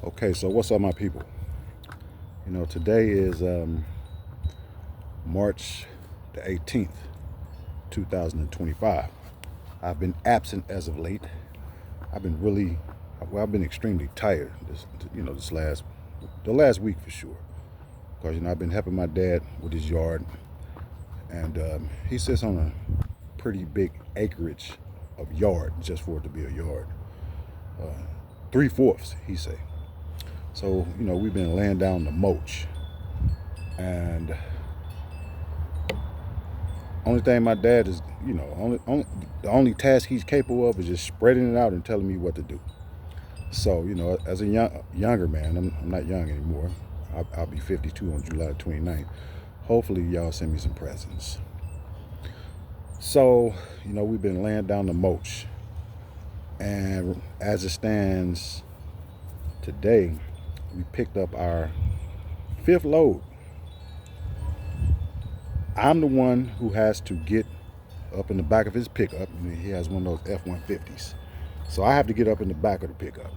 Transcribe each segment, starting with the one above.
Okay, so what's up, my people? Today is March the 18th, 2025. I've been absent as of late. I've been extremely tired the last week for sure. Because, I've been helping my dad with his yard. And he sits on a pretty big acreage of yard just for it to be a yard. 3/4, he say. So, we've been laying down the mulch. And only thing my dad is, the only task he's capable of is just spreading it out and telling me what to do. So, as a younger man, I'm not young anymore. I'll be 52 on July 29th. Hopefully, y'all send me some presents. So, we've been laying down the mulch. And as it stands today, we picked up our 5th load. I'm the one who has to get up in the back of his pickup. He has one of those F-150s. So I have to get up in the back of the pickup.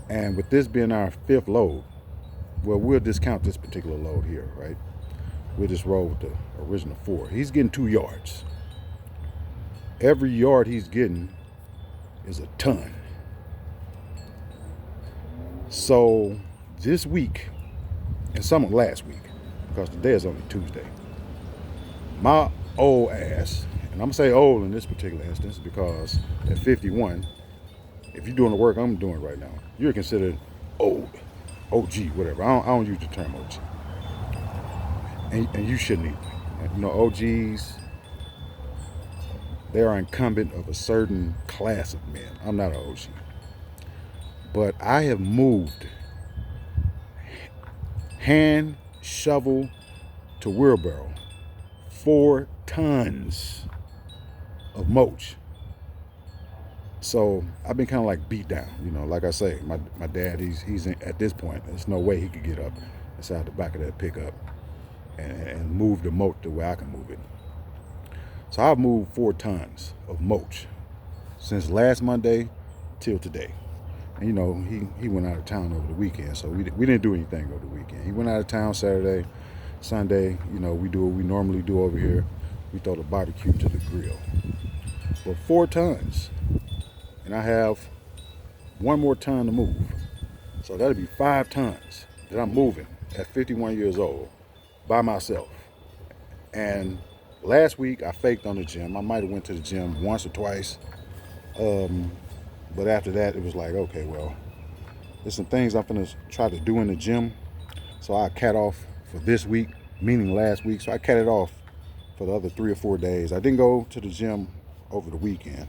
And with this being our 5th load, well, we'll discount this particular load here, right? We'll just roll with the original 4. He's getting 2 yards. Every yard he's getting is a ton. So this week, and some of last week, because today is only Tuesday, my old ass, and I'm going to say old in this particular instance because at 51, if you're doing the work I'm doing right now, you're considered old, OG, whatever. I don't use the term OG. And you shouldn't either. OGs, they are incumbent of a certain class of men. I'm not an OG. But I have moved hand, shovel to wheelbarrow 4 tons of mulch. So I've been kind of like beat down. Like I say, my dad, he's at this point, there's no way he could get up inside the back of that pickup and move the mulch the way I can move it. So I've moved 4 tons of mulch since last Monday till today. And he went out of town over the weekend, so we didn't do anything over the weekend. He went out of town Saturday, Sunday. We do what we normally do over here. We throw the barbecue to the grill. But 4 tons, and I have 1 more ton to move. So that'll be 5 tons that I'm moving at 51 years old by myself. And last week I faked on the gym. I might have went to the gym once or twice. But after that, it was like, okay, well, there's some things I'm going to try to do in the gym. So I cut off for this week, meaning last week. So I cut it off for the other 3 or 4 days. I didn't go to the gym over the weekend.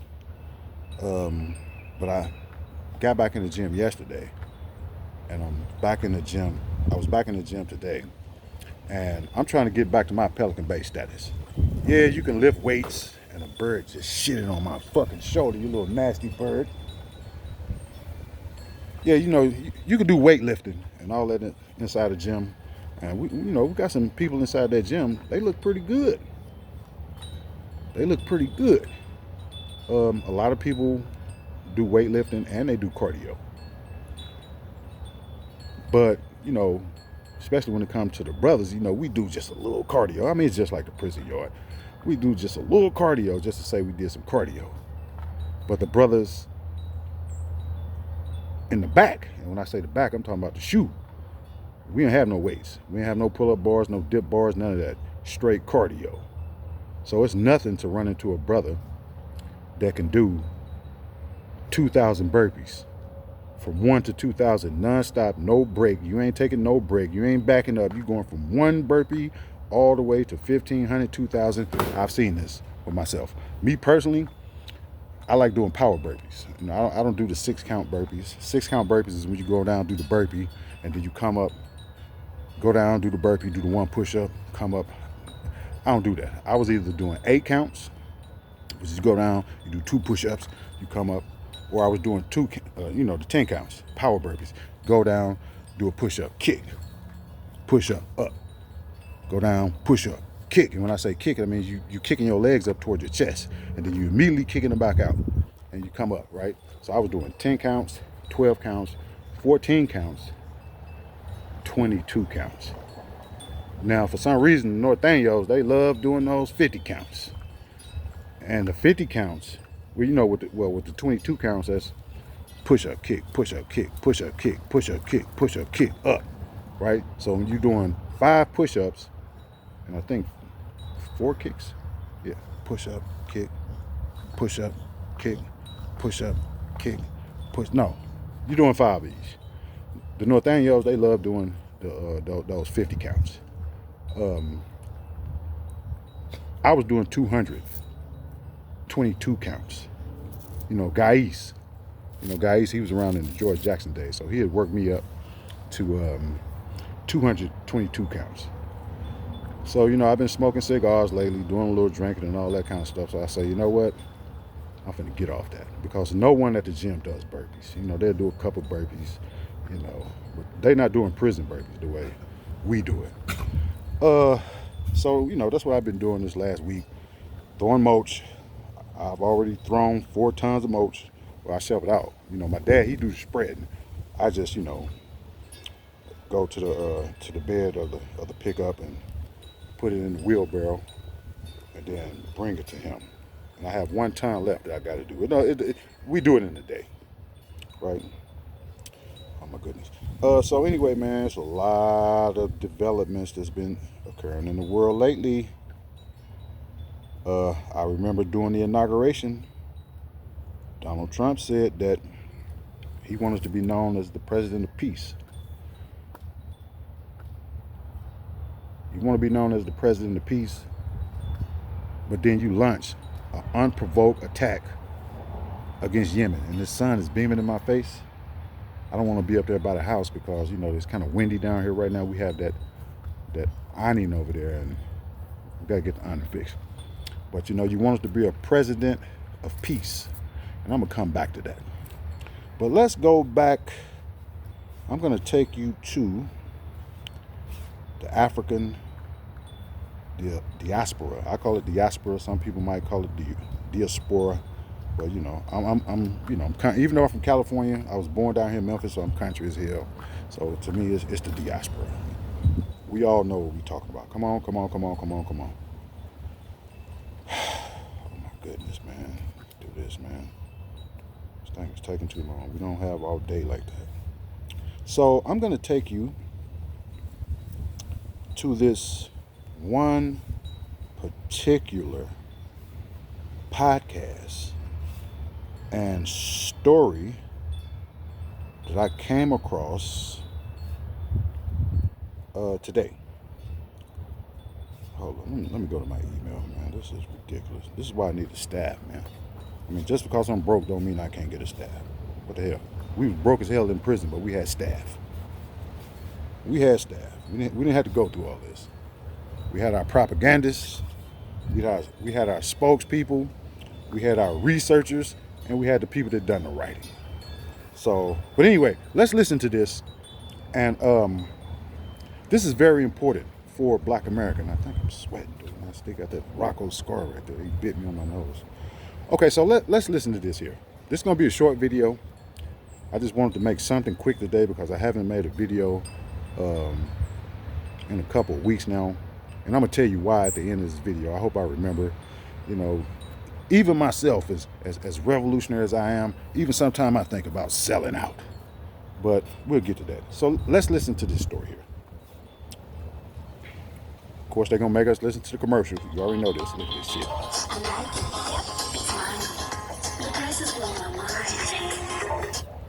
But I got back in the gym yesterday. And I'm back in the gym. I was back in the gym today. And I'm trying to get back to my Pelican Bay status. Yeah, you can lift weights. And a bird just shitted on my fucking shoulder, you little nasty bird. Yeah, you can do weightlifting and all that inside the gym. And we got some people inside that gym. They look pretty good. A lot of people do weightlifting and they do cardio. But, especially when it comes to the brothers, we do just a little cardio. I mean, it's just like the prison yard. We do just a little cardio just to say we did some cardio. But the brothers in the back, and when I say the back, I'm talking about the shoe. We didn't have no weights. We didn't have no pull-up bars, no dip bars, none of that. Straight cardio. So it's nothing to run into a brother that can do 2,000 burpees. From 1 to 2,000 non-stop, no break. You ain't taking no break. You ain't backing up. You going from 1 burpee all the way to 1,500, 2,000. I've seen this for myself. Me personally, I like doing power burpees. I don't do the 6-count burpees. 6-count burpees is when you go down, do the burpee, and then you come up, go down, do the burpee, do the 1 push-up, come up. I don't do that. I was either doing 8 counts, which is you go down, you do 2 push-ups, you come up, or I was doing the 10 counts, power burpees. Go down, do a push-up, kick, push-up, up, go down, push-up, kick. And when I say kick, I mean you kicking your legs up towards your chest, and then you immediately kicking them back out, and you come up, right? So I was doing 10 counts, 12 counts, 14 counts, 22 counts. Now, for some reason, Northaniels, they love doing those 50 counts. And the 50 counts, well, you know, with the 22 counts, that's push up, kick, push up, kick, push up, kick, push up, kick, push up, kick, up, right? So when you're doing 5 push-ups, and I think 4 kicks, yeah, push up, kick, push up, kick, push up, kick, push. No, you're doing 5 of these. The Northaniels, they love doing those 50 counts. I was doing 222 counts. You know, Gais, he was around in the George Jackson days, so he had worked me up to 222 counts. So, you know, I've been smoking cigars lately, doing a little drinking and all that kind of stuff. So I say, you know what? I'm finna get off that, because no one at the gym does burpees. You know, they'll do a couple burpees, you know, but they're not doing prison burpees the way we do it. So, you know, that's what I've been doing this last week, throwing mulch. I've already thrown 4 tons of mulch. Well, I shove it out. You know, my dad, he do the spreading. I just, you know, go to the bed of the pickup and put it in the wheelbarrow and then bring it to him. And I have 1 ton left that I got to do. We do it in a day, right? Oh my goodness. So anyway, man, it's a lot of developments that's been occurring in the world lately. I remember during the inauguration, Donald Trump said that he wanted to be known as the president of peace. You want to be known as the president of peace, but then you launch an unprovoked attack against Yemen, and the sun is beaming in my face. I don't want to be up there by the house because, you know, it's kind of windy down here right now. We have that awning over there, and we got to get the awning fixed. But, you know, you want us to be a president of peace, and I'm going to come back to that. But let's go back. I'm going to take you to the African diaspora. I call it diaspora. Some people might call it diaspora. But, you know, I'm even though I'm from California, I was born down here in Memphis, so I'm country as hell. So to me, it's the diaspora. We all know what we're talking about. Come on. Oh my goodness, man. Let's do this, man. This thing is taking too long. We don't have all day like that. So I'm going to take you to this one particular podcast and story that I came across today. Hold on, let me go to my email, man. This is ridiculous. This is why I need a staff, man. I mean, just because I'm broke don't mean I can't get a staff. What the hell? We was broke as hell in prison, but we had staff. We didn't have to go through all this. We had our propagandists, we had our spokespeople, we had our researchers, and we had the people that done the writing. So, but anyway, let's listen to this. And this is very important for Black America. And I think I'm sweating, dude. I still got that Rocco scar right there. He bit me on my nose. Okay, so let's listen to this here. This is going to be a short video. I just wanted to make something quick today because I haven't made a video in a couple of weeks now. And I'm going to tell you why at the end of this video. I hope I remember, you know, even myself, as revolutionary as I am, even sometimes I think about selling out. But we'll get to that. So let's listen to this story here. Of course, they're going to make us listen to the commercials. You already know this. Look at this shit.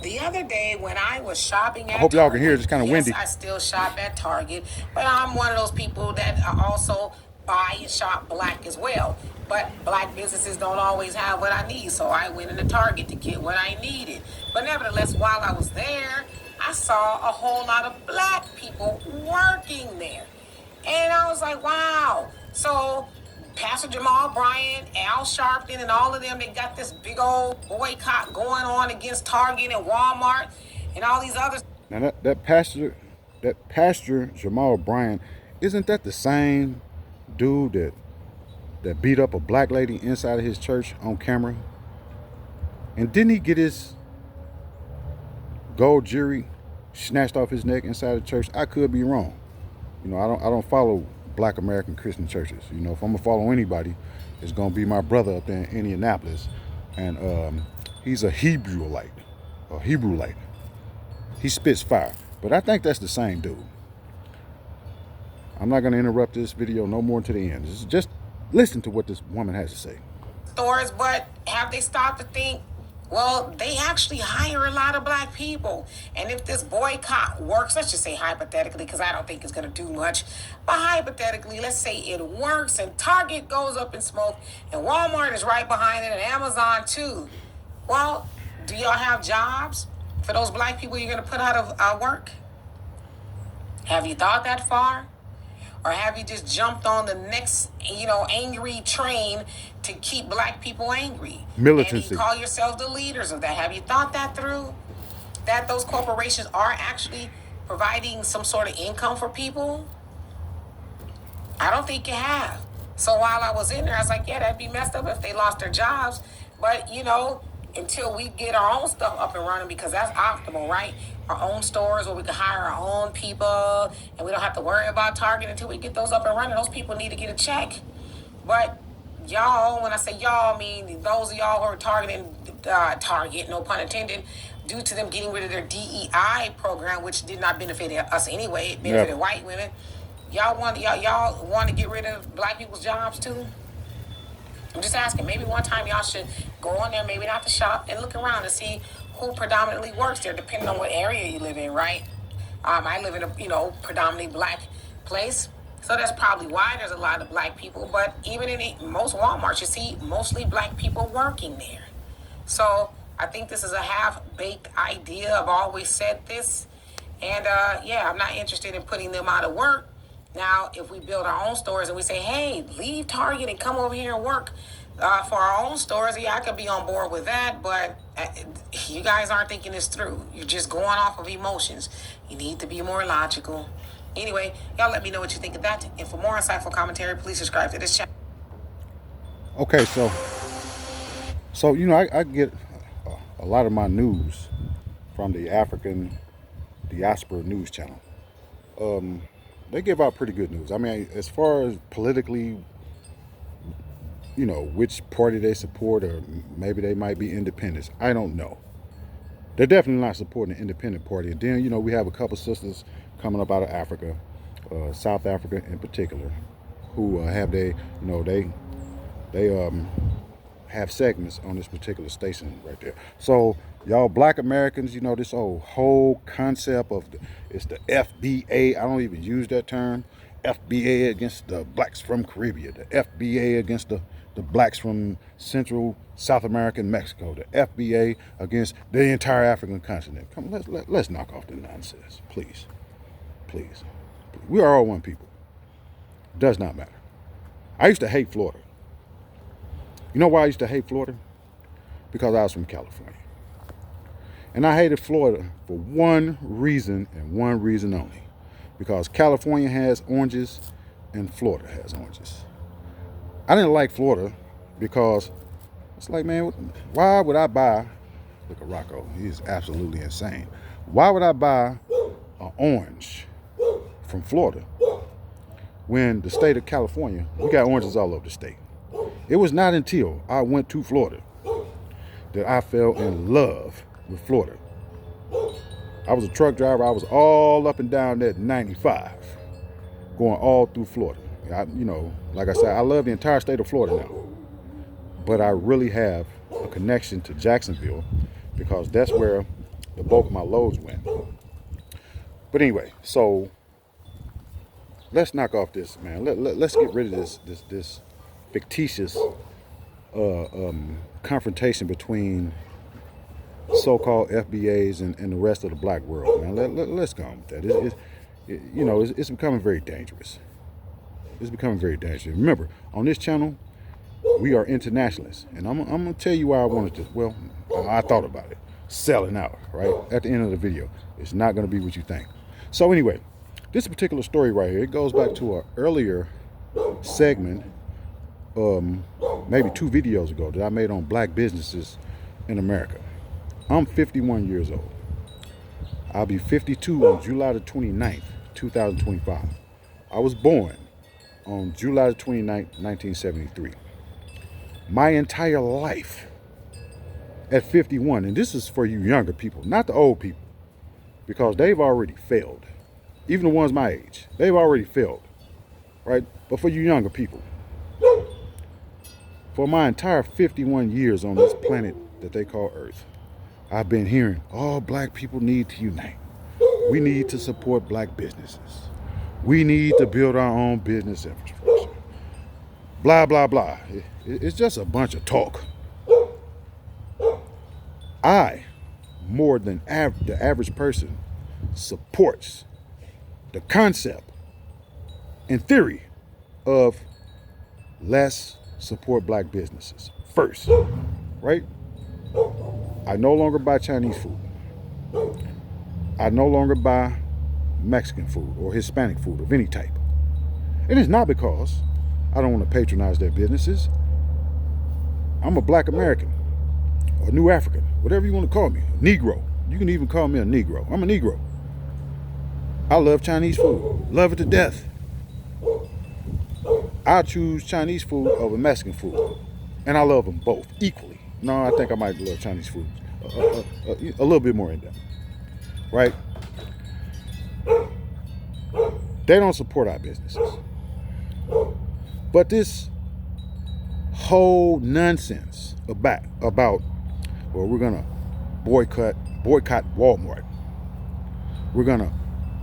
The other day when I was shopping at I hope y'all can hear it. It's kind of windy. Yes, I still shop at Target, but I'm one of those people that also buy and shop black as well. But black businesses don't always have what I need, so I went into Target to get what I needed. But nevertheless, while I was there, I saw a whole lot of black people working there. And I was like, wow. So Pastor Jamal Bryant, Al Sharpton, and all of them, they got this big old boycott going on against Target and Walmart and all these others. Now that pastor Jamal Bryant, isn't that the same dude that beat up a black lady inside of his church on camera? And didn't he get his gold jewelry snatched off his neck inside the church. I could be wrong. You know, I don't follow Black American Christian churches. You know, if I'm gonna follow anybody, it's gonna be my brother up there in Indianapolis, and he's a Hebrewite. He spits fire, but I think that's the same dude. I'm not gonna interrupt this video no more to the end. Just listen to what this woman has to say. Stores, but have they stopped to think, well, they actually hire a lot of black people. And if this boycott works, let's just say hypothetically, because I don't think it's going to do much, but hypothetically, let's say it works and Target goes up in smoke and Walmart is right behind it and Amazon too. Well, do y'all have jobs for those black people you're going to put out of work? Have you thought that far? Or have you just jumped on the next, angry train to keep black people angry? Militancy. And you call yourselves the leaders of that. Have you thought that through? That those corporations are actually providing some sort of income for people? I don't think you have. So while I was in there, I was like, yeah, that'd be messed up if they lost their jobs. But, until we get our own stuff up and running, because that's optimal, right? Our own stores where we can hire our own people and we don't have to worry about Target until we get those up and running. Those people need to get a check. But y'all, when I say y'all, I mean those of y'all who are targeting Target, no pun intended, due to them getting rid of their DEI program, which did not benefit us anyway. It benefited white women. Y'all want to get rid of black people's jobs too? I'm just asking. Maybe one time y'all should go on there, maybe not to shop, and look around and see who predominantly works there, depending on what area you live in, right? I live in a predominantly black place, so that's probably why there's a lot of black people. But even in most Walmarts, you see mostly black people working there. So I think this is a half-baked idea. I've always said this, and I'm not interested in putting them out of work. Now, if we build our own stores and we say, hey, leave Target and come over here and work for our own stores, I could be on board with that. But you guys aren't thinking this through. You're just going off of emotions. You need to be more logical. Anyway, y'all let me know what you think of that. And for more insightful commentary, please subscribe to this channel. Okay, so I get a lot of my news from the African Diaspora News Channel. They give out pretty good news. I mean, as far as politically, which party they support, or maybe they might be independents. I don't know. They're definitely not supporting the independent party. And then, we have a couple sisters coming up out of Africa, South Africa in particular, who have they have segments on this particular station right there. So y'all black Americans, this whole concept of it's the FBA. I don't even use that term. FBA against the blacks from Caribbean. The FBA against the blacks from Central, South America, and Mexico. The FBA against the entire African continent. Come, let's knock off the nonsense, please. Please. We are all one people. Does not matter. I used to hate Florida. You know why I used to hate Florida? Because I was from California. And I hated Florida for one reason and one reason only. Because California has oranges and Florida has oranges. I didn't like Florida because it's like, man, why would I buy, look at Rocco, he's absolutely insane. Why would I buy an orange from Florida when the state of California, we got oranges all over the state. It was not until I went to Florida that I fell in love with Florida. I was a truck driver. I was all up and down that 95, going all through Florida. Like I said, I love the entire state of Florida now. But I really have a connection to Jacksonville because that's where the bulk of my loads went. But anyway, so let's knock off this, man. Let's get rid of this fictitious confrontation between so-called FBAs and the rest of the black world, man. Let's go on with that. It's becoming very dangerous. It's becoming very dangerous. Remember, on this channel, we are internationalists, and I'm gonna tell you why I wanted to. Well, I thought about it. Selling out, right? At the end of the video, it's not gonna be what you think. So anyway, this particular story right here, it goes back to an earlier segment, maybe 2 videos ago that I made on black businesses in America. I'm 51 years old. I'll be 52 on July the 29th, 2025. I was born on July the 29th, 1973. My entire life at 51, and this is for you younger people, not the old people, because they've already failed. Even the ones my age, they've already failed, right? But for you younger people, for my entire 51 years on this planet that they call Earth, I've been hearing, all black people need to unite. We need to support black businesses. We need to build our own business infrastructure. Blah, blah, blah. It's just a bunch of talk. I, more than the average person, supports the concept and theory of let's support black businesses first, right? I no longer buy Chinese food. I no longer buy Mexican food or Hispanic food of any type. And it's not because I don't want to patronize their businesses. I'm a black American, or new African, whatever you want to call me, a Negro. You can even call me a Negro. I'm a Negro. I love Chinese food, love it to death. I choose Chinese food over Mexican food, and I love them both equally. No, I think I might love Chinese food a little bit more in depth, right? They don't support our businesses. But this whole nonsense about well, we're gonna boycott Walmart. We're gonna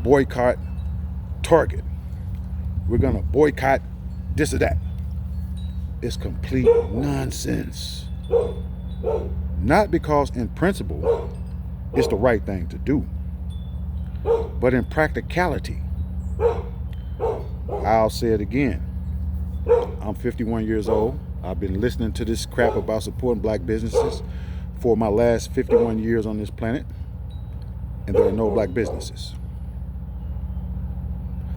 boycott Target. We're gonna boycott this or that. It's complete nonsense. Not because in principle it's the right thing to do, but in practicality. I'll say it again. I'm 51 years old. I've been listening to this crap about supporting black businesses for my last 51 years on this planet, and there are no black businesses.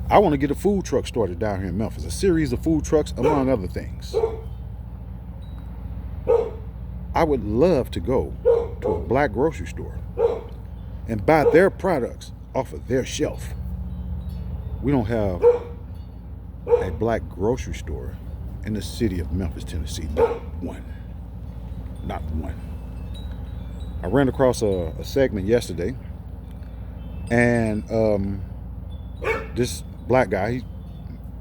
I want to get a food truck started down here in Memphis, a series of food trucks, among other things. I would love to go to a black grocery store and buy their products off of their shelf. We don't have a black grocery store in the city of Memphis, Tennessee. Not one. Not one. I ran across a segment yesterday, and this black guy, he's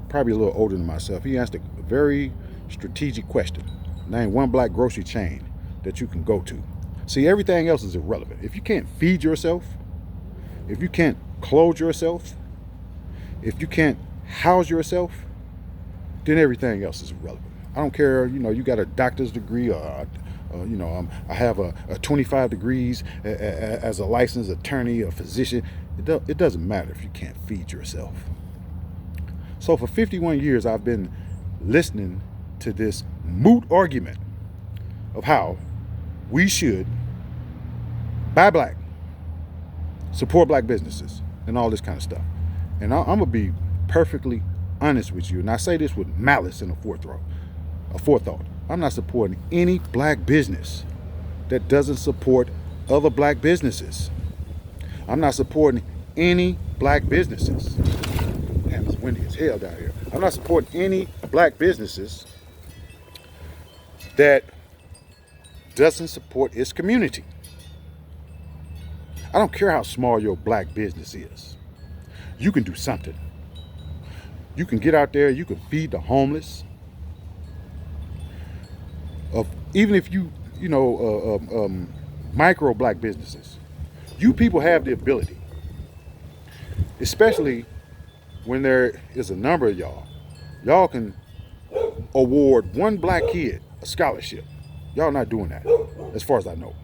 probably a little older than myself, he asked a very strategic question. Name one black grocery chain that you can go to. See, everything else is irrelevant. If you can't feed yourself, if you can't clothe yourself, if you can't house yourself, then everything else is irrelevant. I don't care, you got a doctor's degree, or I have a 25 degrees as a licensed attorney or physician. It doesn't matter if you can't feed yourself. So for 51 years, I've been listening to this moot argument of how we should buy black, support black businesses, and all this kind of stuff. And I'm going to be perfectly honest with you, and I say this with malice and a forethought. I'm not supporting any black business that doesn't support other black businesses. I'm not supporting any black businesses. Damn, it's windy as hell down here. I'm not supporting any black businesses that doesn't support its community. I don't care how small your black business is. You can do something. You can get out there, you can feed the homeless. Even if micro black businesses, you people have the ability, especially when there is a number of y'all can award one black kid a scholarship. Y'all not doing that, as far as I know.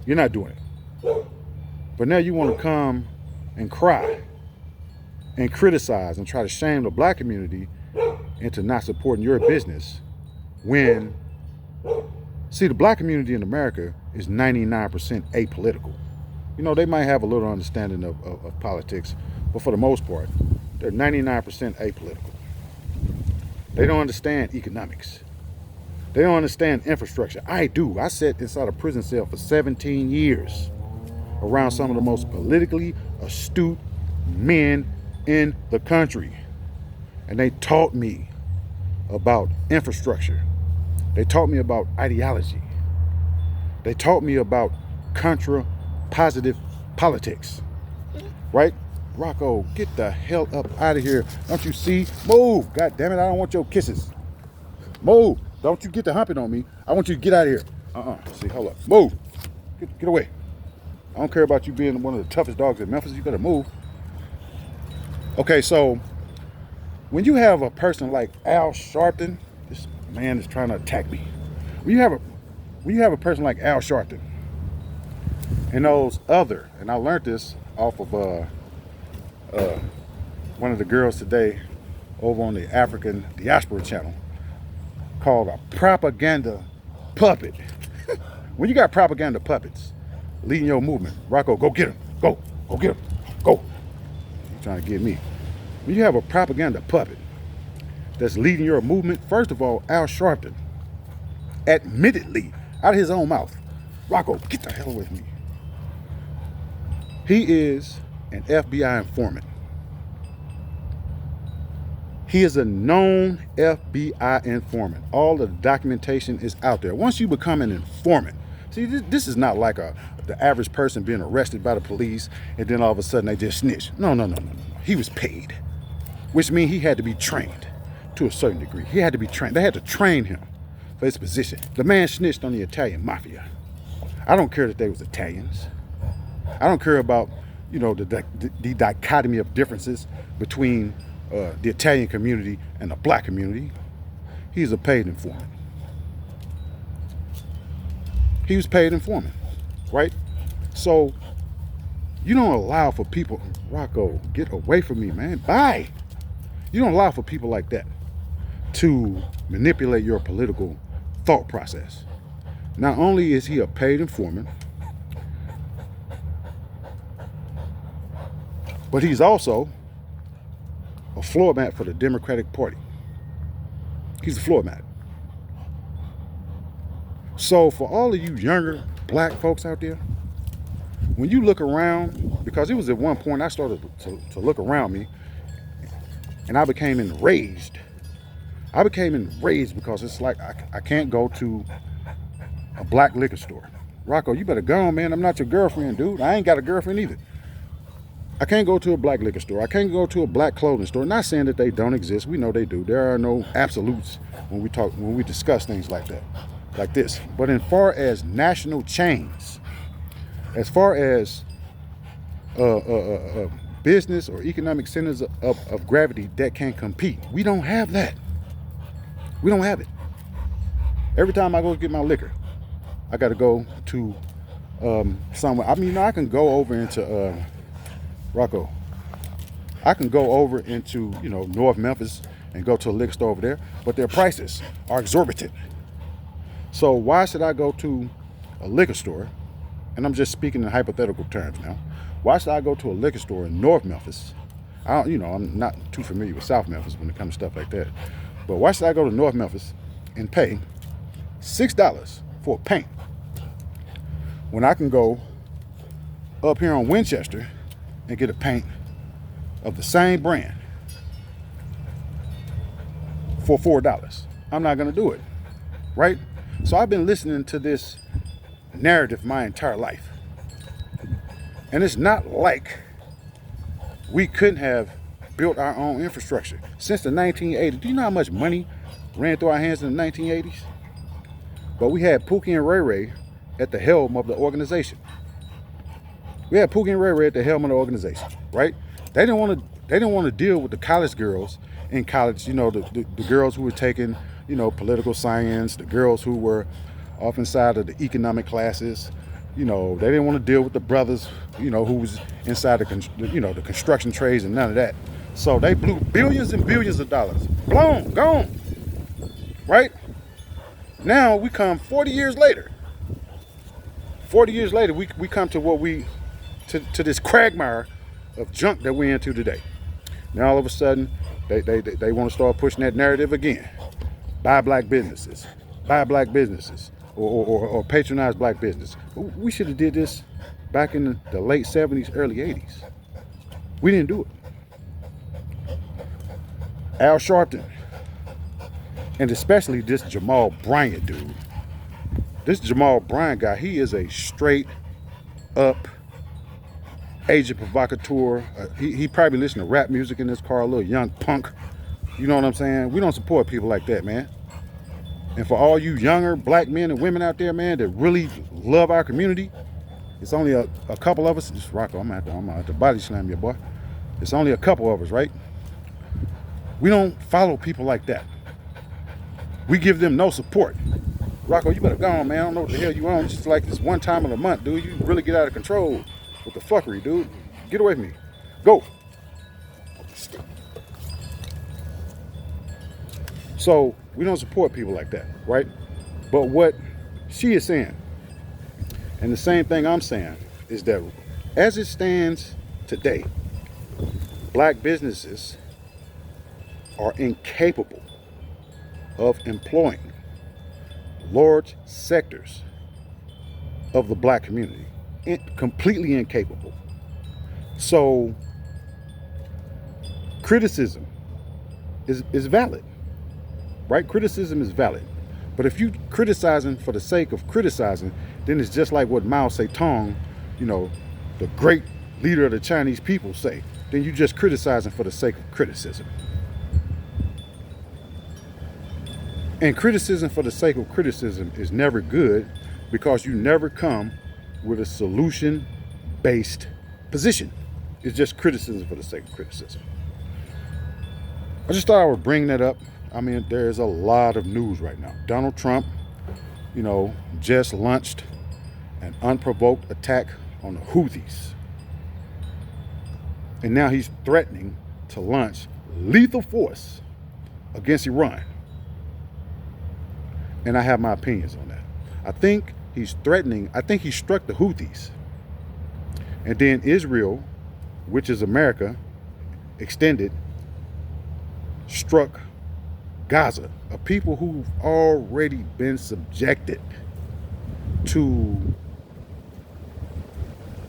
You're not doing it. But now you want to come and cry and criticize and try to shame the black community into not supporting your business when, see, the black community in America is 99% apolitical. They might have a little understanding of politics, but for the most part, they're 99% apolitical. They don't understand economics. They don't understand infrastructure. I do. I sat inside a prison cell for 17 years. around some of the most politically astute men in the country. And they taught me about infrastructure. They taught me about ideology. They taught me about contra-positive politics. Right? Rocco, get the hell up out of here. Don't you see? Move. God damn it, I don't want your kisses. Move. Don't you get the humping on me. I want you to get out of here. See, hold up. Move. Get away. I don't care about you being one of the toughest dogs in Memphis. You better move. Okay, so when you have a person like Al Sharpton, this man is trying to attack me. When you have a person like Al Sharpton and those other, and I learned this off of one of the girls today over on the African Diaspora channel, called a propaganda puppet. When you got propaganda puppets leading your movement, Rocco, go get him. Go get him. Go. You're trying to get me. When you have a propaganda puppet that's leading your movement, first of all, Al Sharpton, admittedly, out of his own mouth, Rocco, get the hell away from me. He is an FBI informant. He is a known FBI informant. All of the documentation is out there. Once you become an informant, see, this is not like the average person being arrested by the police and then all of a sudden they just snitch. No. He was paid, which means he had to be trained to a certain degree. He had to be trained. They had to train him for his position. The man snitched on the Italian mafia. I don't care that they was Italians. I don't care about, the dichotomy of differences between the Italian community and the black community. He's a paid informant. He was paid informant, right? So you don't allow for people, Rocco, get away from me, man. Bye. You don't allow for people like that to manipulate your political thought process. Not only is he a paid informant, but he's also a floor mat for the Democratic Party. He's a floor mat. So for all of you younger black folks out there, when you look around, because it was at one point I started to look around me and I became enraged. I became enraged because it's like I can't go to a black liquor store. Rocco, you better go on, man. I'm not your girlfriend, dude. I ain't got a girlfriend either. I can't go to a black liquor store. I can't go to a black clothing store. Not saying that they don't exist. We know they do. There are no absolutes when we discuss things like that, like this. But as far as national chains, as far as business or economic centers of gravity that can compete, we don't have that. We don't have it. Every time I go get my liquor, I got to go to somewhere. I mean, I can go over into Rocco. I can go over into, North Memphis and go to a liquor store over there, but their prices are exorbitant. So why should I go to a liquor store? And I'm just speaking in hypothetical terms now. Why should I go to a liquor store in North Memphis? I'm not too familiar with South Memphis when it comes to stuff like that. But why should I go to North Memphis and pay $6 for a paint when I can go up here on Winchester and get a paint of the same brand for $4? I'm not going to do it, right? So I've been listening to this narrative my entire life. And it's not like we couldn't have built our own infrastructure since the 1980s. Do you know how much money ran through our hands in the 1980s? But we had Pookie and Ray Ray at the helm of the organization. We had Pookie and Ray Ray at the helm of the organization, right? They didn't want to deal with the college girls in college, the girls who were taking, political science, the girls who were off inside of the economic classes. They didn't want to deal with the brothers, who was inside the construction trades and none of that. So they blew billions and billions of dollars. Blown, gone. Right? Now we come 40 years later. 40 years later, we come to to this quagmire of junk that we're into today. Now all of a sudden, they want to start pushing that narrative again. Buy black businesses. Buy black businesses. Or patronize black business. We should have did this back in the late 70s, early 80s. We didn't do it. Al Sharpton, and especially this Jamal Bryant dude. This Jamal Bryant guy, he is a straight up agent provocateur. He probably listen to rap music in his car, a little young punk. You know what I'm saying? We don't support people like that, man. And for all you younger black men and women out there, man, that really love our community, it's only a couple of us. Just Rocco, I'm gonna have to body slam you, boy. It's only a couple of us, right? We don't follow people like that. We give them no support. Rocco, you better go on, man. I don't know what the hell you on. It's just like this one time of the month, dude. You really get out of control with the fuckery, dude. Get away from me. Go. So we don't support people like that, right? But what she is saying, and the same thing I'm saying, is that as it stands today, black businesses are incapable of employing large sectors of the black community. Completely incapable. So criticism is valid, right? Criticism is valid. But if you criticizing for the sake of criticizing, then it's just like what Mao Zedong, you know, the great leader of the Chinese people, say. Then you just criticizing for the sake of criticism. And criticism for the sake of criticism is never good, because you never come with a solution-based position. It's just criticism for the sake of criticism. I just thought I would bring that up. I mean, there's a lot of news right now. Donald Trump, you know, just launched an unprovoked attack on the Houthis. And now he's threatening to launch lethal force against Iran. And I have my opinions on that. I think he struck the Houthis. And then Israel, which is America, extended, struck Gaza, a people who've already been subjected to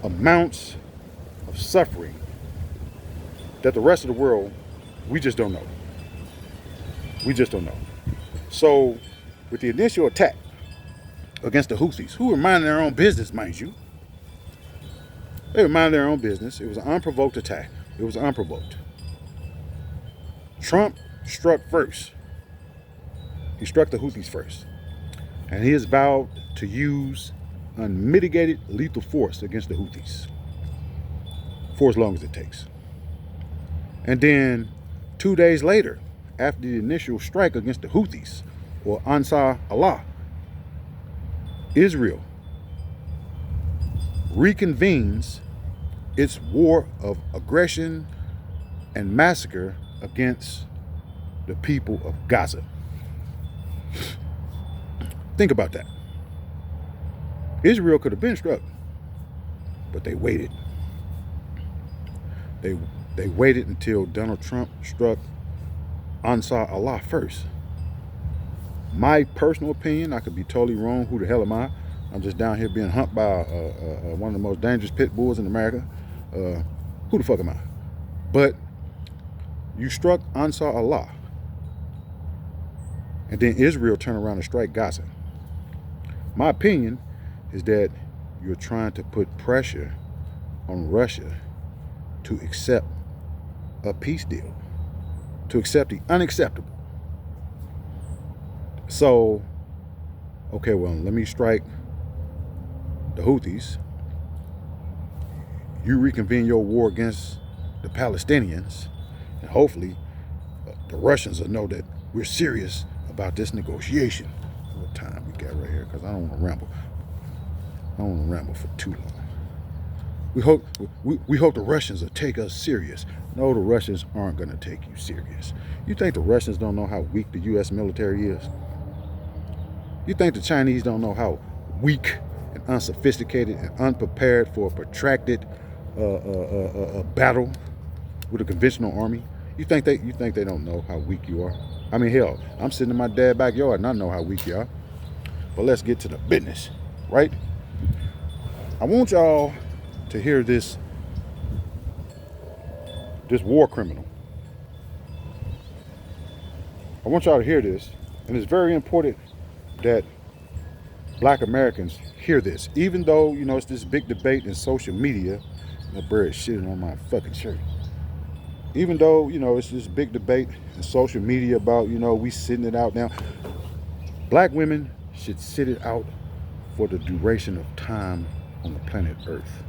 amounts of suffering that the rest of the world, we just don't know. We just don't know. So, with the initial attack against the Houthis, who were minding their own business, mind you. They were minding their own business. It was an unprovoked attack. It was unprovoked. Trump struck first. He struck the Houthis first. And he has vowed to use unmitigated lethal force against the Houthis for as long as it takes. And then 2 days later, after the initial strike against the Houthis, or Ansar Allah, Israel reconvenes its war of aggression and massacre against the people of Gaza. Think about that. Israel could have been struck, but they waited. They waited until Donald Trump struck Ansar Allah first. My personal opinion, I could be totally wrong. Who the hell am I? I'm just down here being humped by one of the most dangerous pit bulls in America. Who the fuck am I? But you struck Ansar Allah, and then Israel turned around and strike Gaza. My opinion is that you're trying to put pressure on Russia to accept a peace deal, to accept the unacceptable. So, okay, well, let me strike the Houthis. You reconvene your war against the Palestinians, and hopefully the Russians will know that we're serious about this negotiation. What time we got right here? Because I don't want to ramble. I don't want to ramble for too long. We hope the Russians will take us serious. No, the Russians aren't going to take you serious. You think the Russians don't know how weak the U.S. military is? You think the Chinese don't know how weak and unsophisticated and unprepared for a protracted battle with a conventional army? You think they don't know how weak you are? I mean, hell, I'm sitting in my dad's backyard and I know how weak you are. But let's get to the business, right? I want y'all to hear this war criminal. I want y'all to hear this, and it's very important that Black Americans hear this. Even though, you know, it's this big debate in social media. My bird shitting on my fucking shirt. Even though, you know, it's this big debate in social media about, you know, we sitting it out now. Black women should sit it out for the duration of time on the planet Earth.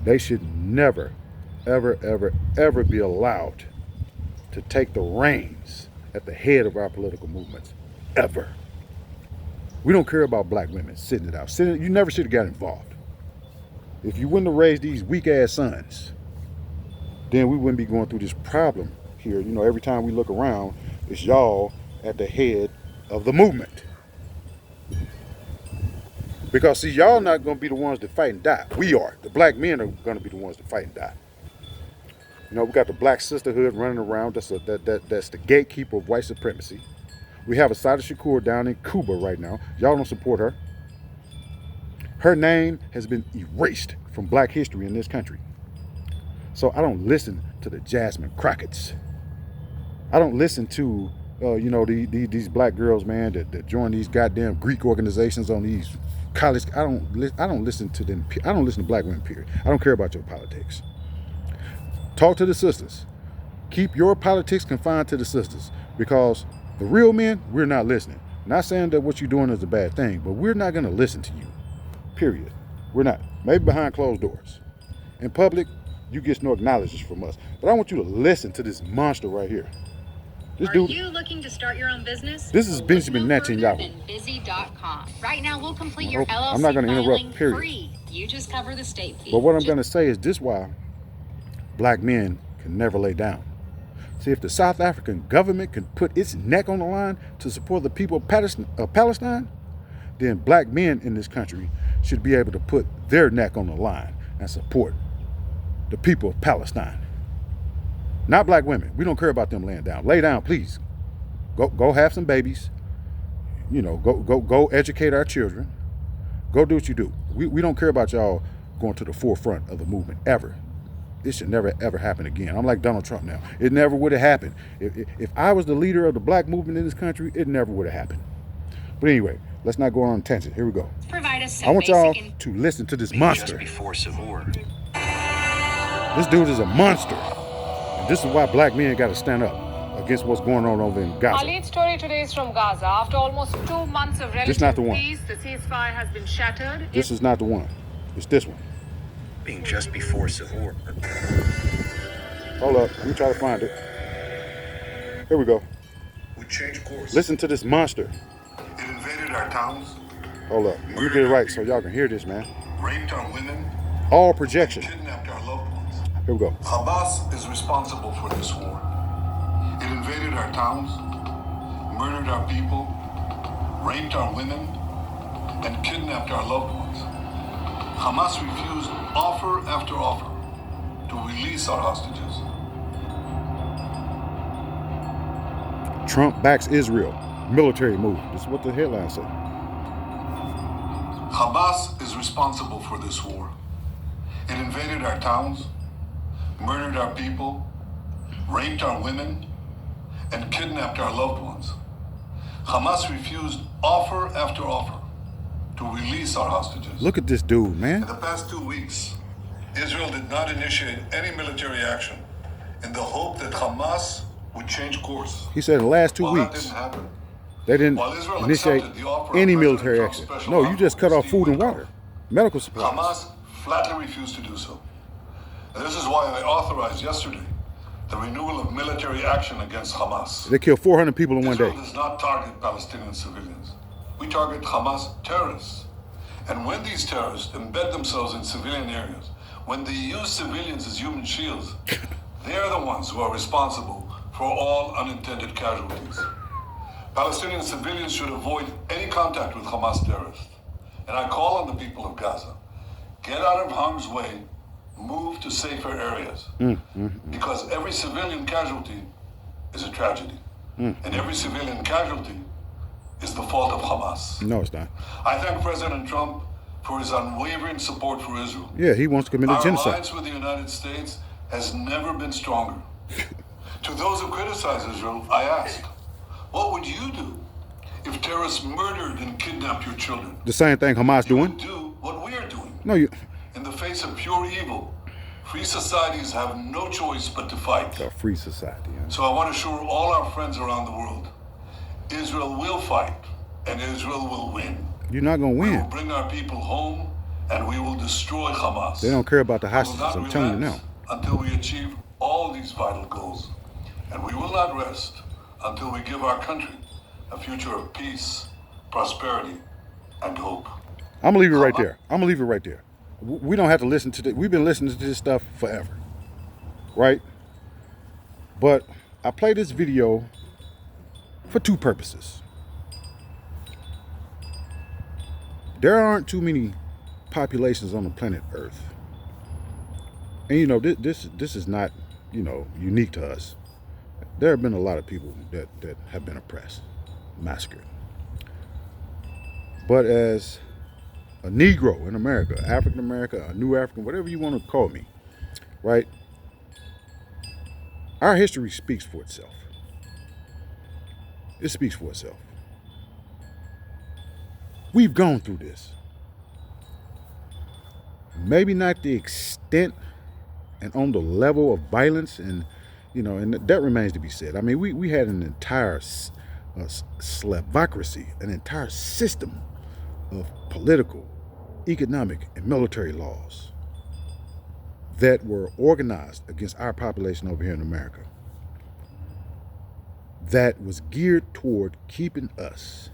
They should never, ever, ever, ever be allowed to take the reins at the head of our political movements. Ever. We don't care about black women sitting it out. You never should have got involved. If you wouldn't have raised these weak-ass sons, then we wouldn't be going through this problem here. You know, every time we look around, it's y'all at the head of the movement. Because, see, y'all not going to be the ones that fight and die. We are. The black men are going to be the ones that fight and die. You know, we got the black sisterhood running around. That's the gatekeeper of white supremacy. We have Assata Shakur down in Cuba right now. Y'all don't support her. Her name has been erased from black history in this country. So I don't listen to the Jasmine Crockett's. I don't listen to, you know, these black girls, man, that join these goddamn Greek organizations on these college. I don't listen to them. I don't listen to black women, period. I don't care about your politics. Talk to the sisters. Keep your politics confined to the sisters, because the real men, we're not listening. Not saying that what you're doing is a bad thing, but we're not going to listen to you. Period. We're not. Maybe behind closed doors. In public, you get no acknowledgments from us. But I want you to listen to this monster right here. This dude. Are you looking to start your own business? This is Benjamin Netanyahu. Busy.com. Right now, we'll complete your LLC I'm not going to interrupt, filing period. free. You just cover the state fee. But what I'm going to say is this: why black men can never lay down. See, if the South African government can put its neck on the line to support the people of Palestine, then black men in this country should be able to put their neck on the line and support the people of Palestine. Not black women. We don't care about them laying down. Lay down, please. Go have some babies. You know, go educate our children. Go do what you do. We don't care about y'all going to the forefront of the movement ever. This should never ever happen again. I'm like Donald Trump now. It never would have happened. If I was the leader of the black movement in this country, it never would have happened. But anyway, let's not go on a tangent. Here we go. I want y'all to listen to this monster. This dude is a monster. And this is why black men got to stand up against what's going on over in Gaza. Our lead story today is from Gaza. After almost 2 months of relative peace, the ceasefire has been shattered. This is not the one. It's this one. Being just before civil war. Hold up. Let me try to find it. Here we go. We changed course. Listen to this monster. It invaded our towns. Hold up. Let me get it right so y'all can hear this, man. Raped our women. All projection. Kidnapped our loved ones. Here we go. Hamas is responsible for this war. It invaded our towns, murdered our people, raped our women, and kidnapped our loved ones. Hamas refused offer after offer to release our hostages. Trump backs Israel. Military move. This is what the headline said. Hamas is responsible for this war. It invaded our towns, murdered our people, raped our women, and kidnapped our loved ones. Hamas refused offer after offer to release our hostages. Look at this dude, man. In the past 2 weeks, Israel did not initiate any military action in the hope that Hamas would change course. He said in the last 2 While that weeks, didn't happen, they didn't while Israel initiate accepted the offer of any President military Trump's action. special No, you envoy, just cut off Steve food and Witkoff, water, medical supplies. Hamas flatly refused to do so. And this is why I authorized yesterday the renewal of military action against Hamas. They killed 400 people in one Israel day. does not target Palestinian civilians. We target Hamas terrorists. And when these terrorists embed themselves in civilian areas, when they use civilians as human shields, they're the ones who are responsible for all unintended casualties. Palestinian civilians should avoid any contact with Hamas terrorists. And I call on the people of Gaza, get out of harm's way, move to safer areas. Because every civilian casualty is a tragedy. And every civilian casualty is the fault of Hamas. No, it's not. I thank President Trump for his unwavering support for Israel. Yeah, he wants to commit a Our genocide. alliance with the United States has never been stronger. To those who criticize Israel, I ask, what would you do if terrorists murdered and kidnapped your children? The same thing Hamas You doing. would do what we are doing. No, you. In the face of pure evil, free societies have no choice but to fight. A free society. Yeah. So I want to assure all our friends around the world, Israel will fight and Israel will win. You're not gonna We will win. bring our people home and we will destroy Hamas. They don't care about the We will hostages. not I'm telling you now. relent until we achieve all these vital goals. And we will not rest until we give our country a future of peace, prosperity, and hope. I'm gonna leave it right there. I'm gonna leave it right there. We don't have to listen to this. We've been listening to this stuff forever, right? But I play this video for two purposes. There aren't too many populations on the planet Earth, and you know this is not, you know, unique to us. There have been a lot of people that have been oppressed, massacred. But as a Negro in America, African American, a new African, whatever you want to call me, right? Our history speaks for itself. It speaks for itself. We've gone through this. Maybe not the extent and on the level of violence, and you know, and that remains to be said. I mean, we had an entire slavocracy, an entire system of political, economic, and military laws that were organized against our population over here in America, that was geared toward keeping us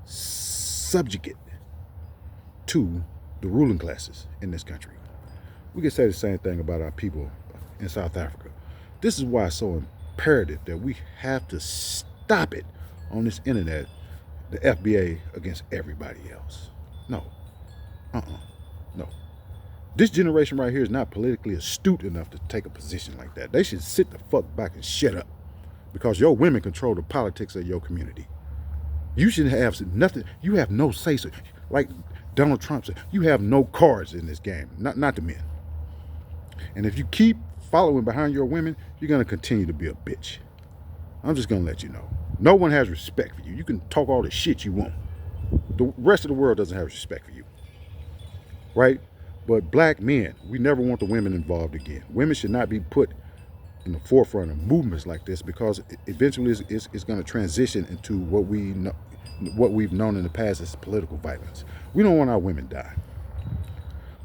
subjugate to the ruling classes in this country. We can say the same thing about our people in South Africa. This is why it's so imperative that we have to stop it on this internet, the FBA against everybody else. No. No. This generation right here is not politically astute enough to take a position like that. They should sit the fuck back and shut up, because your women control the politics of your community. You should have nothing. You have no say so. Like Donald Trump said, you have no cards in this game, not the men. And if you keep following behind your women, you're going to continue to be a bitch. I'm just going to let you know. No one has respect for you. You can talk all the shit you want. The rest of the world doesn't have respect for you. Right? But black men, we never want the women involved again. Women should not be put in the forefront of movements like this, because eventually it's going to transition into what we've known in the past as political violence. We don't want our women to die.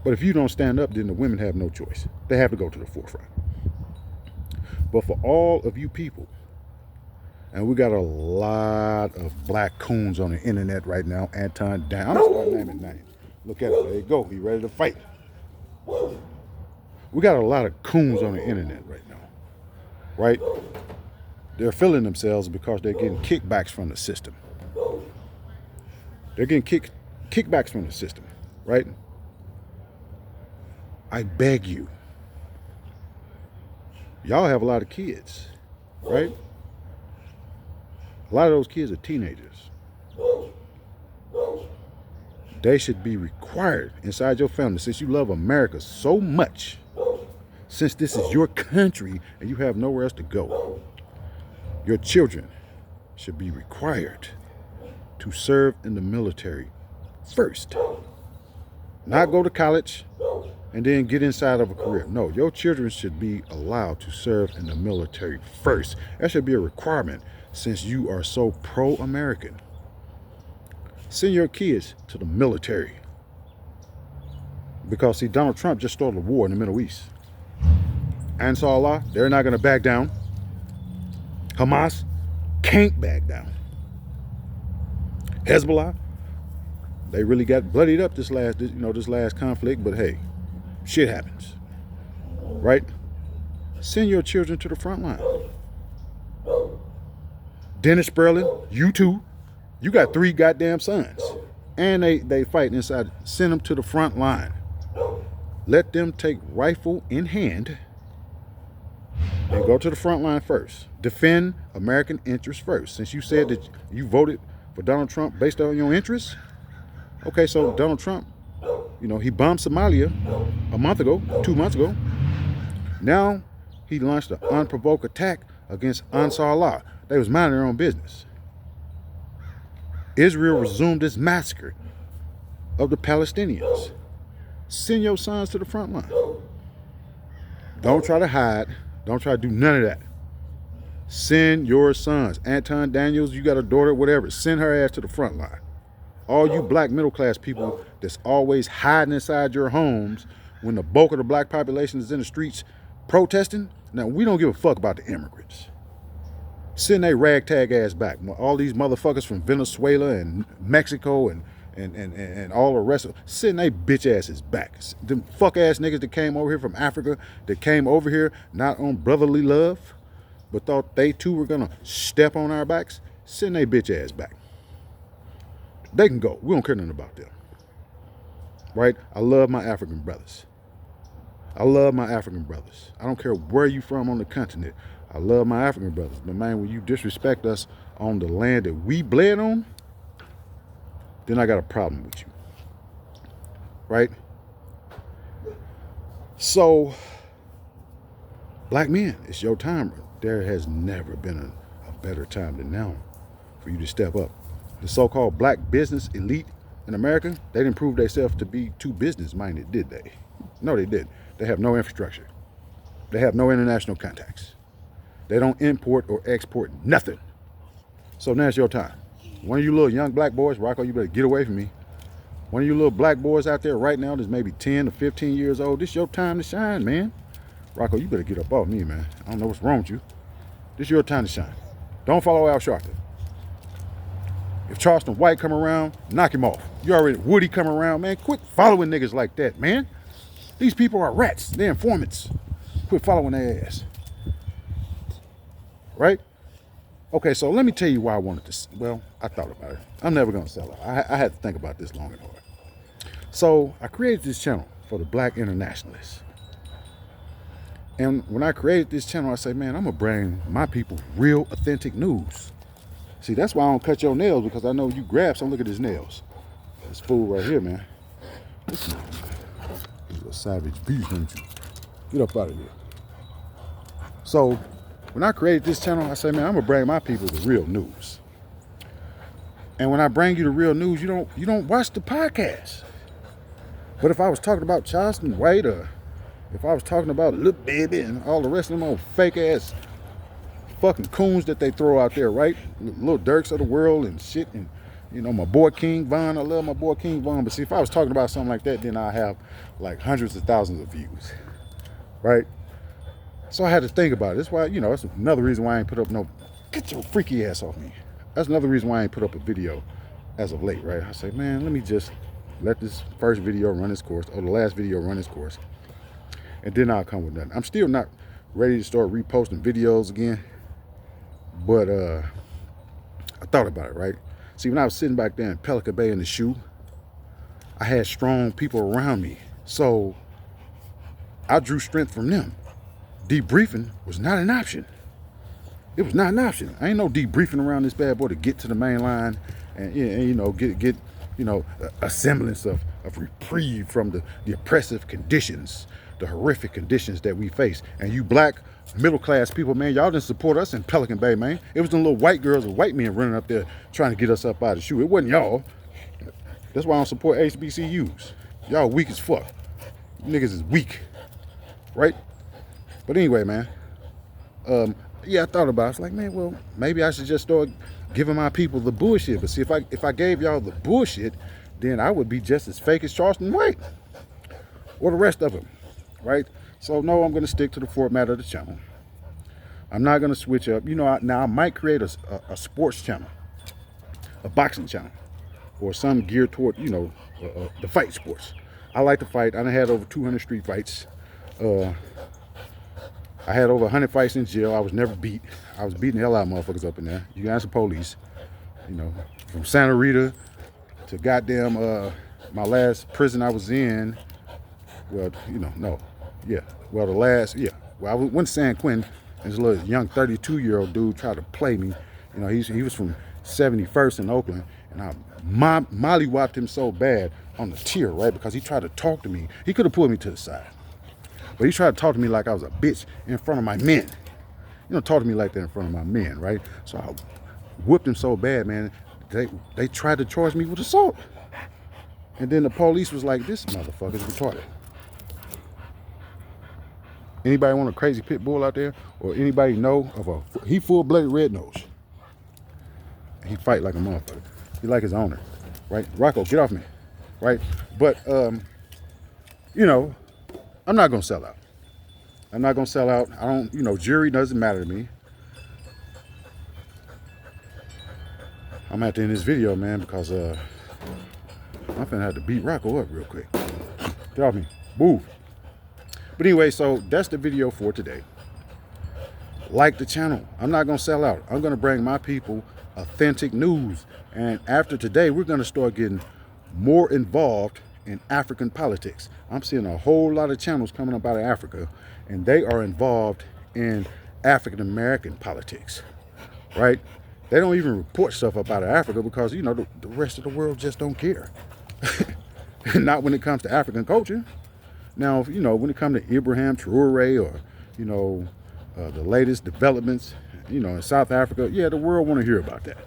But if you don't stand up, then the women have no choice. They have to go to the forefront. But for all of you people, and we got a lot of black coons on the internet right now, Anton down. I'm gonna start naming names. Look at it. There you go. He ready to fight. We got a lot of coons on the internet right now, right? They're feeling themselves because they're getting kickbacks from the system. They're getting kickbacks from the system, right? I beg you. Y'all have a lot of kids, right? A lot of those kids are teenagers. They should be required inside your family, since you love America so much, since this is your country and you have nowhere else to go, your children should be required to serve in the military first. Not go to college and then get inside of a career. No, your children should be allowed to serve in the military first. That should be a requirement, since you are so pro-American. Send your kids to the military. Because, see, Donald Trump just started a war in the Middle East. Inshallah, they're not going to back down. Hamas can't back down. Hezbollah, they really got bloodied up this last conflict, but hey, shit happens, right? Send your children to the front line. Dennis Sperling, you too. You got 3 goddamn sons, and they fight inside. Send them to the front line. Let them take rifle in hand and go to the front line first. Defend American interests first. Since you said that you voted for Donald Trump based on your interests, okay, so Donald Trump, You know, he bombed Somalia a month ago, 2 months ago. Now he launched an unprovoked attack against Ansar Allah. They was minding their own business. Israel resumed its massacre of the Palestinians. Send your sons to the front line. Don't try to hide. Don't try to do none of that. Send your sons. Anton Daniels, you got a daughter, whatever. Send her ass to the front line. All you black middle class people that's always hiding inside your homes when the bulk of the black population is in the streets protesting. Now, we don't give a fuck about the immigrants. Send they ragtag ass back. All these motherfuckers from Venezuela and Mexico and all the rest of them, send they bitch asses back. Them fuck ass niggas that came over here from Africa, that came over here not on brotherly love, but thought they too were gonna step on our backs, send they bitch ass back. They can go. We don't care nothing about them. Right? I love my African brothers. I love my African brothers. I don't care where you from on the continent. I love my African brothers. But man, when you disrespect us on the land that we bled on, then I got a problem with you. Right? So, black men, it's your time. There has never been a better time than now for you to step up. The so-called black business elite in America, they didn't prove themselves to be too business-minded, did they? No, they didn't. They have no infrastructure. They have no international contacts. They don't import or export nothing. So now it's your time. One of you little young black boys, Rocco, you better get away from me. One of you little black boys out there right now that's maybe 10 to 15 years old, this your time to shine, man. Rocco, you better get up off me, man. I don't know what's wrong with you. This your time to shine. Don't follow Al Sharpton. If Charleston White come around, knock him off. You already, Woody come around, man, quit following niggas like that, man. These people are rats. They're informants. Quit following their ass. Right? Okay, so let me tell you why I wanted this. Well, I thought about it. I'm never going to sell it. I had to think about this long and hard. So I created this channel for the black internationalists. And when I created this channel, I say, man, I'm going to bring my people real, authentic news. See, that's why I don't cut your nails, because I know you grab some. Look at his nails. This fool right here, man. He's a savage beast, ain't you? Get up out of here. So when I created this channel, I say, man, I'm gonna bring my people the real news. And when I bring you the real news, you don't watch the podcast. But if I was talking about Charleston White, or if I was talking about Lil Baby and all the rest of them old fake ass fucking coons that they throw out there, right? Little Dirks of the world and shit, and you know, my boy King Von, I love my boy King Von, but see, if I was talking about something like that, then I have like hundreds of thousands of views, right? So I had to think about it. That's why, you know, that's another reason why I ain't put up no, get your freaky ass off me. That's another reason why I ain't put up a video as of late, right? I say, man, let me just let this first video run its course, or the last video run its course, and then I'll come with nothing. I'm still not ready to start reposting videos again, but I thought about it, right? See, when I was sitting back there in Pelican Bay in the shoe, I had strong people around me. So I drew strength from them. Debriefing was not an option. It was not an option. I ain't no debriefing around this bad boy to get to the main line and you know, get you know, a semblance of reprieve from the oppressive conditions, the horrific conditions that we face. And you black middle class people, man, y'all didn't support us in Pelican Bay, man. It was them little white girls and white men running up there trying to get us up out of the shoe. It wasn't y'all. That's why I don't support HBCUs. Y'all weak as fuck. You niggas is weak, right? But anyway, man, yeah, I thought about it. I was like, man, well, maybe I should just start giving my people the bullshit. But see, if I gave y'all the bullshit, then I would be just as fake as Charleston White or the rest of them, right? So no, I'm going to stick to the format of the channel. I'm not going to switch up. You know, now I might create a sports channel, a boxing channel, or some geared toward, you know, the fight sports. I like to fight. I done had over 200 street fights. I had over 100 fights in jail. I was never beat. I was beating the hell out of motherfuckers up in there. You guys are police. You know, from Santa Rita to goddamn my last prison I was in. Well, you know, no. Yeah. Well, the last, yeah. Well, I went to San Quentin. This little young 32-year-old dude tried to play me. You know, he was from 71st in Oakland. And I mollywopped him so bad on the tier, right? Because he tried to talk to me. He could have pulled me to the side. But he tried to talk to me like I was a bitch in front of my men. You know, talk to me like that in front of my men, right? So I whipped him so bad, man. They tried to charge me with assault. And then the police was like, this motherfucker's retarded. Anybody want a crazy pit bull out there? Or anybody know of he full-blooded red nose. He fight like a motherfucker. He like his owner, right? Rocco, get off me, right? But, you know, I'm not going to sell out. I'm not going to sell out. I don't, you know, jury doesn't matter to me. I'm going to have to end this video, man, because I'm finna have to beat Rocco up real quick. Get off me. Move. But anyway, so that's the video for today. Like the channel. I'm not going to sell out. I'm going to bring my people authentic news. And after today, we're going to start getting more involved in African politics. I'm seeing a whole lot of channels coming up out of Africa, and they are involved in African American politics, right? They don't even report stuff up out of Africa because, you know, the rest of the world just don't care. Not when it comes to African culture. Now, you know, when it comes to Ibrahim Traore or, you know, the latest developments, you know, in South Africa, yeah, the world want to hear about that.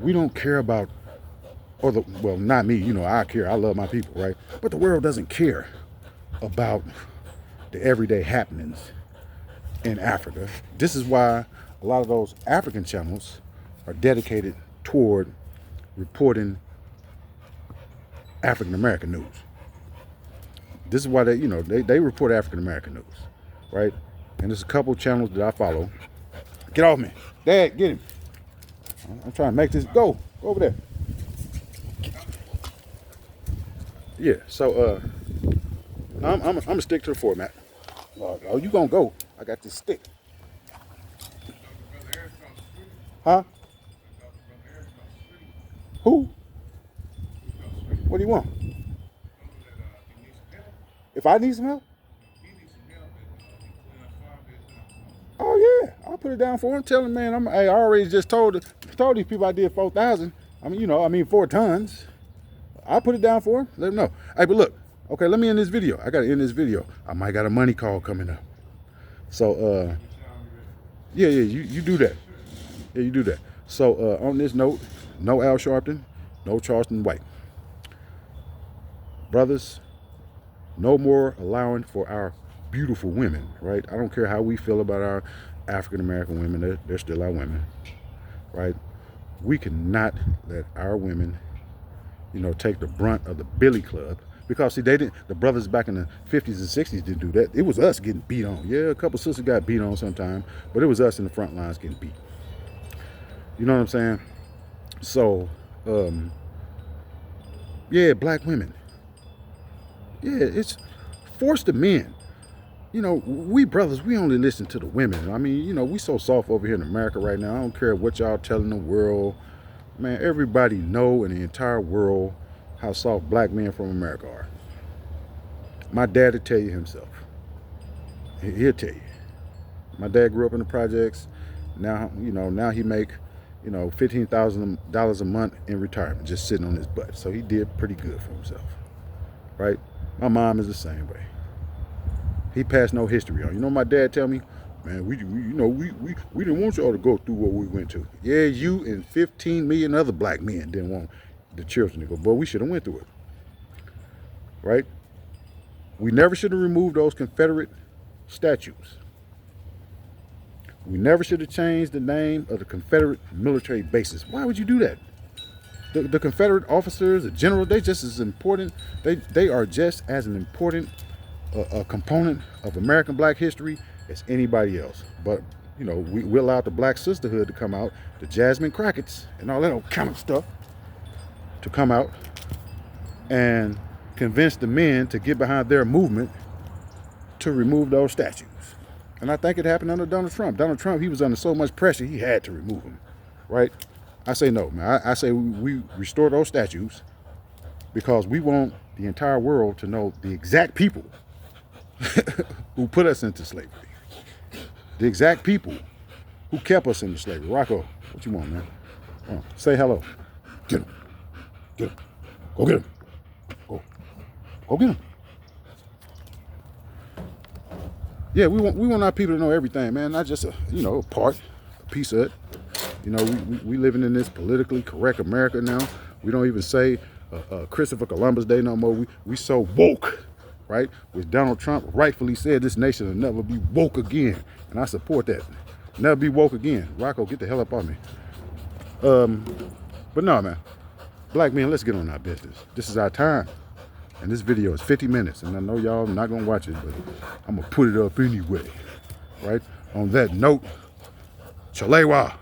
We don't care about, well, not me, you know, I care, I love my people, right? But the world doesn't care about the everyday happenings in Africa. This is why a lot of those African channels are dedicated toward reporting African American news. This is why they, you know, they report African American news, right? And there's a couple channels that I follow. Get off me. Dad, get him. I'm trying to make this go. Go over there. Yeah, so I'm gonna stick to the format. Oh, you gonna go. I got this stick. Huh? Who? What do you want? If I need some help? Oh yeah, I'll put it down for him. Tell him, man, I already just told these people I did 4,000. I mean, you know, 4 tons. I'll put it down for him. Let him know. Hey, but look, okay, let me end this video. I gotta end this video. I might got a money call coming up. So yeah, you do that. Yeah, you do that. So on this note, no Al Sharpton, no Charleston White. Brothers, no more allowing for our beautiful women, right? I don't care how we feel about our African American women, they're still our women, right? We cannot let our women, you know, take the brunt of the billy club, because see, they didn't, the brothers back in the 50s and 60s didn't do that. It was us getting beat on. Yeah, a couple sisters got beat on sometime, but it was us in the front lines getting beat. You know what I'm saying? So, yeah, black women. Yeah, it's force the men. You know, we brothers, we only listen to the women. I mean, you know, we so soft over here in America right now. I don't care what y'all telling the world. Man, everybody know in the entire world how soft black men from America are. My dad will tell you himself. He'll tell you. My dad grew up in the projects. Now, you know, now he make, you know, $15,000 a month in retirement, just sitting on his butt. So he did pretty good for himself, right? My mom is the same way. He passed no history on. You know, my dad tell me, man, we didn't want y'all to go through what we went to. Yeah, you and 15 million other black men didn't want the children to go, but we should have went through it, right? We never should have removed those Confederate statues. We never should have changed the name of the Confederate military bases. Why would you do that? The Confederate officers, the generals, they just as important. They are just as an important a component of American black history as anybody else. But, you know, we allowed the Black Sisterhood to come out, the Jasmine Crackett's and all that old kind of stuff to come out and convince the men to get behind their movement to remove those statues. And I think it happened under Donald Trump. Donald Trump, he was under so much pressure, he had to remove them, right? I say no, man. I say we restore those statues because we want the entire world to know the exact people who put us into slavery. The exact people who kept us into slavery. Rocco, what you want, man? Say hello. Get him. Get him. Go get him. Go get him. Yeah, we want our people to know everything, man. Not just a part, a piece of it. You know, we living in this politically correct America now. We don't even say Christopher Columbus Day no more. We so woke, right? Which Donald Trump rightfully said this nation will never be woke again, and I support that. Never be woke again. Rocco, get the hell up on me. But no, man. Black men, let's get on our business. This is our time. And this video is 50 minutes. And I know y'all not going to watch it, but I'm going to put it up anyway. Right? On that note, Chalewa.